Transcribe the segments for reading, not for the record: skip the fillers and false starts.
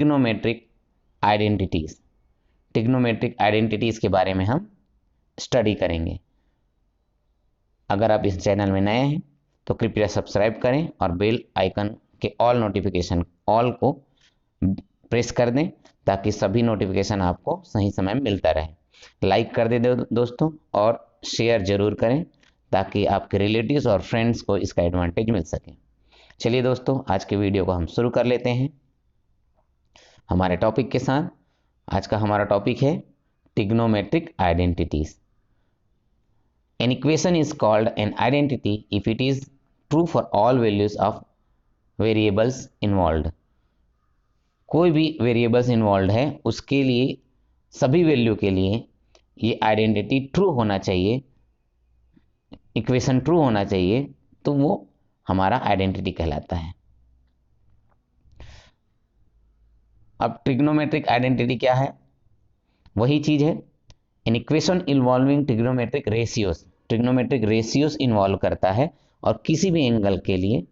Trigonometric identities. Trigonometric identities के बारे में हम स्टडी करेंगे। अगर आप इस चैनल में नए हैं तो कृपया सब्सक्राइब करें और बेल आइकन के ऑल नोटिफिकेशन ऑल को प्रेस कर दें ताकि सभी नोटिफिकेशन आपको सही समय में मिलता रहे। लाइक कर दे दोस्तों और शेयर जरूर करें ताकि आपके रिलेटिव्स और फ्रेंड्स को इसका एडवांटेज मिल सके। चलिए दोस्तों, आज के वीडियो को हम शुरू कर लेते हैं हमारे टॉपिक के साथ। आज का हमारा टॉपिक है trigonometric identities. An equation is called an identity if it is true for all values of variables involved। कोई भी वेरिएबल्स इन्वॉल्व है उसके लिए, सभी वैल्यू के लिए ये आइडेंटिटी ट्रू होना चाहिए, इक्वेशन ट्रू होना चाहिए, तो वो हमारा आइडेंटिटी कहलाता है। अब ट्रिग्नोमेट्रिक आइडेंटिटी क्या है? वही चीज है, an equation involving trigonometric ratios. Trigonometric ratios involve करता है और किसी भी एंगल के लिए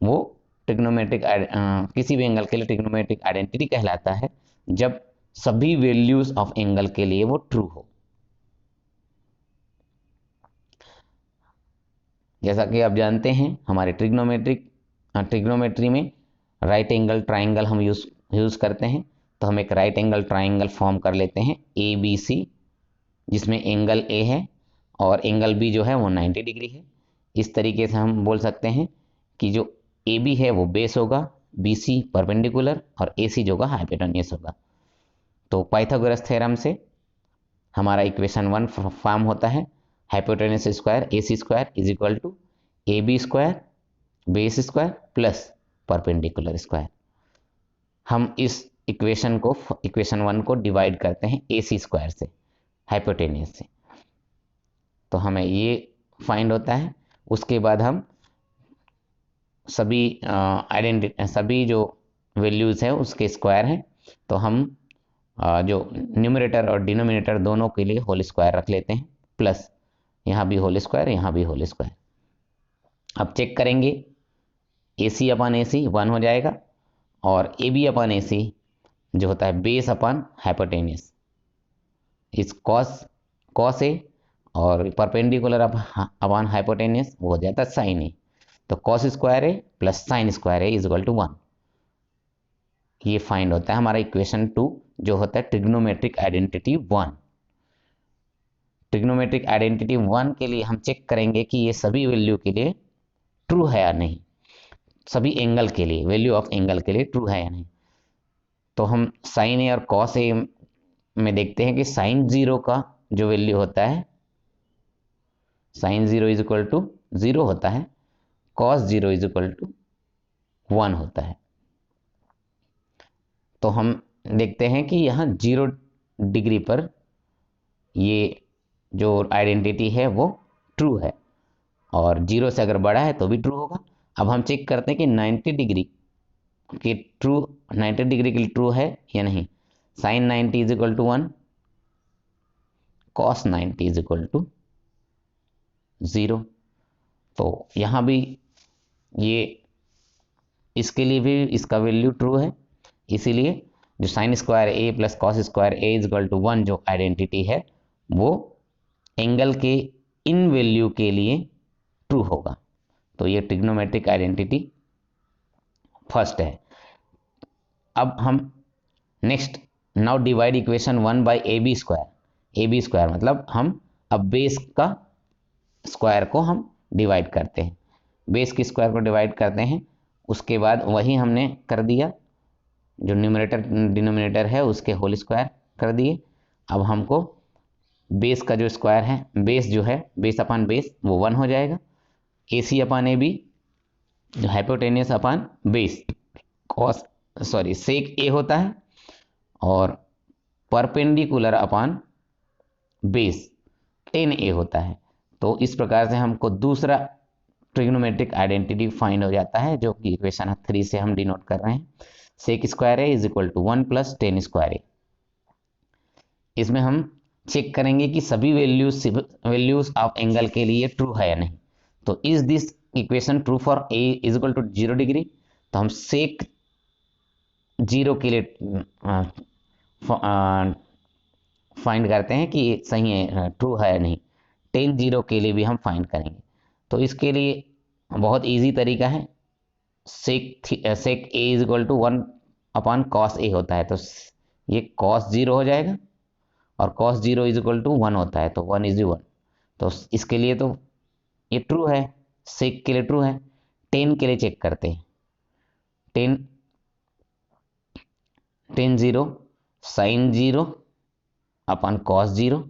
वो किसी भी एंगल के लिए ट्रिग्नोमेट्रिक आइडेंटिटी कहलाता है जब सभी वैल्यूज ऑफ एंगल के लिए वो ट्रू हो। जैसा कि आप जानते हैं हमारे ट्रिग्नोमेट्री में राइट एंगल ट्राइंगल हम यूज करते हैं। तो हम एक राइट एंगल ट्राइंगल फॉर्म कर लेते हैं ABC, जिसमें एंगल A है और एंगल B जो है वो 90 डिग्री है। इस तरीके से हम बोल सकते हैं कि जो AB है वो बेस होगा, BC परपेंडिकुलर और AC जो होगा हाइपोटेन्यूस होगा। तो पाइथागोरस थ्योरम से हमारा इक्वेशन 1 फॉर्म होता है, hypotenuse square AC square is equal to AB square base square plus perpendicular square. हम इस इक्वेशन 1 को डिवाइड करते हैं AC स्क्वायर से, हाइपोटेन्यूस से, तो हमें ये फाइंड होता है। उसके बाद हम सभी जो वैल्यूज है उसके स्क्वायर हैं, तो हम जो न्यूमरेटर और डिनोमिनेटर दोनों के लिए होल स्क्वायर रख लेते हैं, प्लस यहाँ भी होल स्क्वायर, यहाँ भी होल स्क्वायर। अब चेक करेंगे, AC अपॉन AC 1 हो जाएगा और AB अपॉन AC जो होता है बेस अपॉन हाइपोटेन्यूस, इस कॉस ए और परपेंडिकुलर अपॉन हाइपोटेन्यूस वो हो जाता है साइन ए। तो cos square A plus sine square A is equal to 1। ये फाइंड होता है हमारा इक्वेशन 2 जो होता है ट्रिग्नोमेट्रिक आइडेंटिटी 1। ट्रिग्नोमेट्रिक आइडेंटिटी 1 के लिए हम चेक करेंगे कि ये सभी वैल्यू के लिए ट्रू है या नहीं, सभी एंगल के लिए, वैल्यू ऑफ एंगल के लिए ट्रू है या नहीं। तो हम साइन ए और कॉस ए में देखते हैं कि साइन 0 का जो वैल्यू होता है, साइन 0 इज इक्वल टू 0 होता है, कॉस 0 इज इक्वल टू 1 होता है। तो हम देखते हैं कि यहाँ 0 डिग्री पर ये जो आइडेंटिटी है वो ट्रू है और 0 से अगर बड़ा है तो भी ट्रू होगा। अब हम चेक करते हैं कि 90 डिग्री के लिए ट्रू है या नहीं। Sine 90 is equal to 1, cos 90 is equal to 0। तो यहाँ भी ये इसके लिए भी इसका वैल्यू ट्रू है, इसीलिए जो sine square A plus cos square A is equal to 1 जो आइडेंटिटी है वो एंगल के इन वैल्यू के लिए ट्रू होगा। तो ये ट्रिग्नोमेट्रिक आइडेंटिटी फर्स्ट है। अब हम next now divide equation 1 by AB square मतलब हम अब बेस का स्क्वायर को हम डिवाइड करते हैं, बेस के स्क्वायर को डिवाइड करते हैं। उसके बाद वही हमने कर दिया, जो न्यूमरेटर डिनोमिनेटर है उसके होल स्क्वायर कर दिए। अब हमको बेस का जो स्क्वायर है, बेस जो है बेस अपॉन बेस वो 1 हो जाएगा। AC अपॉन AB जो hypotenuse upon base sec A होता है और perpendicular upon base tan A होता है। तो इस प्रकार से हमको दूसरा ट्रिग्नोमेट्रिक आइडेंटिटी फाइंड हो जाता है जो कि इक्वेशन 3 से हम डिनोट कर रहे हैं। Sec square A is equal to 1 plus tan square A. इसमें हम चेक करेंगे कि सभी वैल्यूज ऑफ एंगल के लिए ट्रू है या नहीं। तो is this equation true for A is equal to 0 degree, तो हम सेक जीरो के लिए फाइंड करते हैं कि सही है, ट्रू है या नहीं। टेन जीरो के लिए भी हम फाइंड करेंगे। तो इसके लिए बहुत इजी तरीका है। Sec A is equal to 1 cos A होता है, तो ये कॉस जीरो हो जाएगा, और cos zero is equal to 1 होता है, तो 1 इज 1। तो इसके लिए तो ये ट्रू है, सेक के लिए ट्रू है। टेन के लिए चेक करते हैं। Tan tan zero sine zero upon cos zero,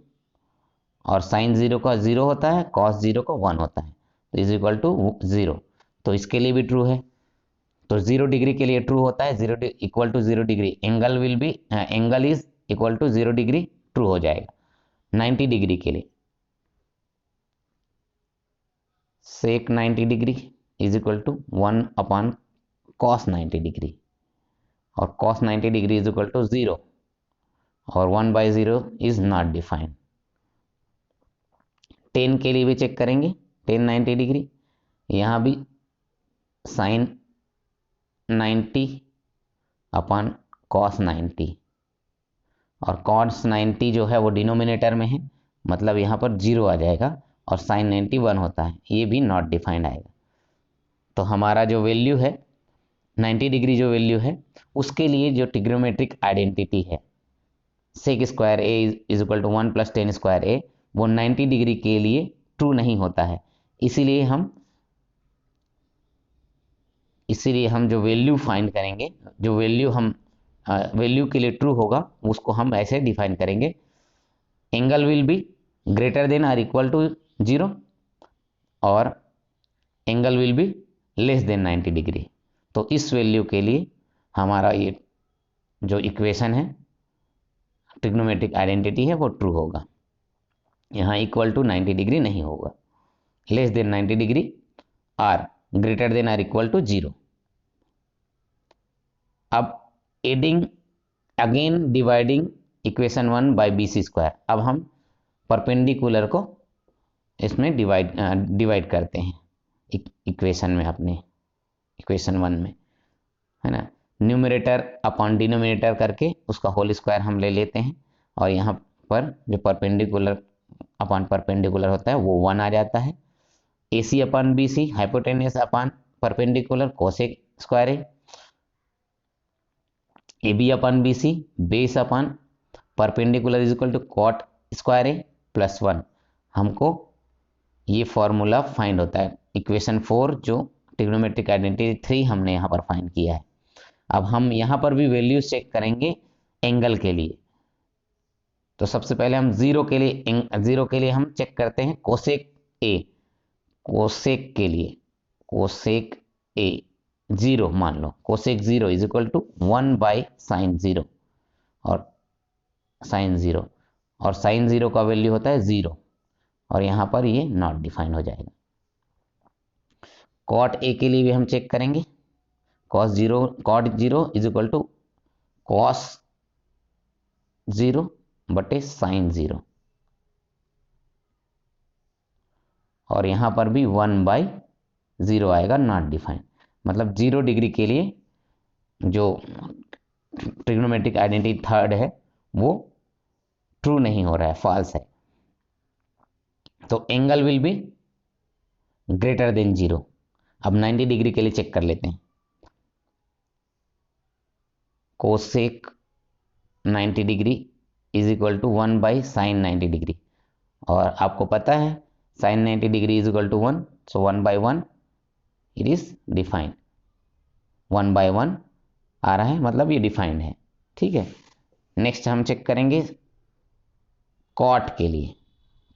और साइन जीरो का जीरो होता है, कॉस जीरो का 1 होता है, तो इज इक्वल टू जीरो। तो इसके लिए भी ट्रू है। तो 0 डिग्री के लिए ट्रू होता है, 0 equal to 0 degree, angle will be angle is equal to 0 degree, true हो जाएगा। 90 डिग्री के लिए sec 90 degree is equal to 1 cos 90 degree, और cos 90 degree is equal to 0, और 1/0 इज नॉट डिफाइंड। 10 के लिए भी चेक करेंगे। 10 90 डिग्री, यहाँ भी साइन 90 अपन कॉस 90, और कॉस 90 जो है वो डिनोमिनेटर में है, मतलब यहाँ पर 0 आ जाएगा, और साइन 90 1 होता है, ये भी नॉट डिफाइंड आएगा। तो हमारा जो वैल्यू है 90 डिग्री, जो वैल्यू है उसके लिए जो ट्रिग्नोमेट्रिक आइडेंटिटी है sec square A is equal to 1 + 10 square A, वो 90 डिग्री के लिए ट्रू नहीं होता है। इसीलिए हम जो वैल्यू फाइंड करेंगे, जो वैल्यू के लिए ट्रू होगा, उसको हम ऐसे डिफाइन करेंगे। Angle will be greater than और इक्वल टू 0, और angle will be less than 90 degree. तो इस वैल्यू के लिए हमारा ये जो इक्वेशन है, ट्रिग्नोमेट्रिक आइडेंटिटी है, वो ट्रू होगा। यहाँ इक्वल टू 90 डिग्री नहीं होगा, लेस देन 90 डिग्री और ग्रेटर देन और इक्वल टू 0। अब adding again dividing equation 1 by BC square, अब हम परपेंडिकुलर को इसमें डिवाइड करते हैं इक्वेशन में, अपने इक्वेशन 1 में, है ना। न्यूमरेटर अपॉन डिनोमिनेटर करके उसका होल स्क्वायर हम ले लेते हैं, और यहाँ पर जो परपेंडिकुलर अपॉन परपेंडिकुलर होता है वो 1 आ जाता है। AC upon BC, hypotenuse upon perpendicular, cosec square A. AB upon BC, base upon perpendicular is equal to cot square A plus 1। हमको ये फॉर्मूला फाइंड होता है इक्वेशन 4, जो ट्रिग्नोमेट्रिक आइडेंटिटी 3 हमने यहाँ पर फाइंड किया है। अब हम यहाँ पर भी वैल्यू चेक करेंगे एंगल के लिए। तो सबसे पहले हम 0 के लिए हम चेक करते हैं कोसेक ए। कोसेक के लिए कोसेक ए 0 मान लो, cosec 0 is equal to 1/sin 0, और साइन 0, और साइन 0 का वैल्यू होता है 0, और यहाँ पर ये नॉट डिफाइन हो जाएगा। कॉट ए के लिए भी हम चेक करेंगे। Cot 0 is equal to cos 0 बटे साइन 0, और यहाँ पर भी 1/0 आएगा, नॉट डिफाइन। मतलब 0 डिग्री के लिए जो ट्रिग्नोमेट्रिक आइडेंटिटी 3 है वो ट्रू नहीं हो रहा है, फॉल्स है। तो angle will be greater than 0। अब 90 डिग्री के लिए चेक कर लेते हैं। Cosec 90 degree is equal to 1/sin 90 degree, और आपको पता है sin 90 degree is equal to 1, so 1/1 it is defined. 1/1 आ रहा है, मतलब ये डिफाइंड है, ठीक है। नेक्स्ट हम चेक करेंगे कॉट के लिए।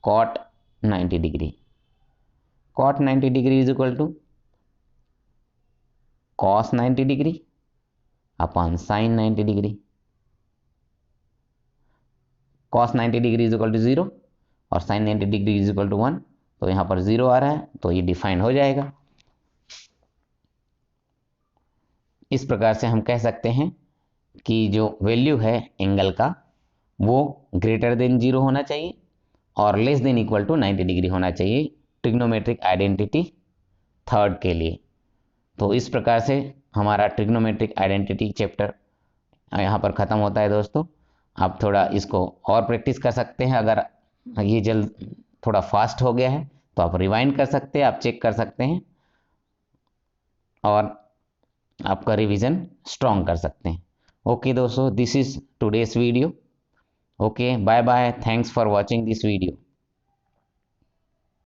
Cot 90 degree, cot 90 degree is equal to cos 90 degree upon sine 90 degree. Cos 90 degree is equal to 0, और sine 90 degree is equal to 1, तो यहाँ पर 0 आ रहा है, तो ये डिफाइन हो जाएगा। इस प्रकार से हम कह सकते हैं कि जो वैल्यू है एंगल का वो ग्रेटर देन 0 होना चाहिए और less than equal to 90 degree होना चाहिए ट्रिग्नोमेट्रिक आइडेंटिटी 3 के लिए। तो इस प्रकार से हमारा ट्रिग्नोमेट्रिक आइडेंटिटी चैप्टर यहाँ पर ख़त्म होता है दोस्तों। आप थोड़ा इसको और प्रैक्टिस कर सकते हैं। अगर ये जल्द थोड़ा फास्ट हो गया है तो आप रिवाइंड कर सकते हैं, आप चेक कर सकते हैं और आपका रिवीजन स्ट्रॉन्ग कर सकते हैं। ओके दोस्तों, this is today's video. Okay, bye bye, thanks for watching this video.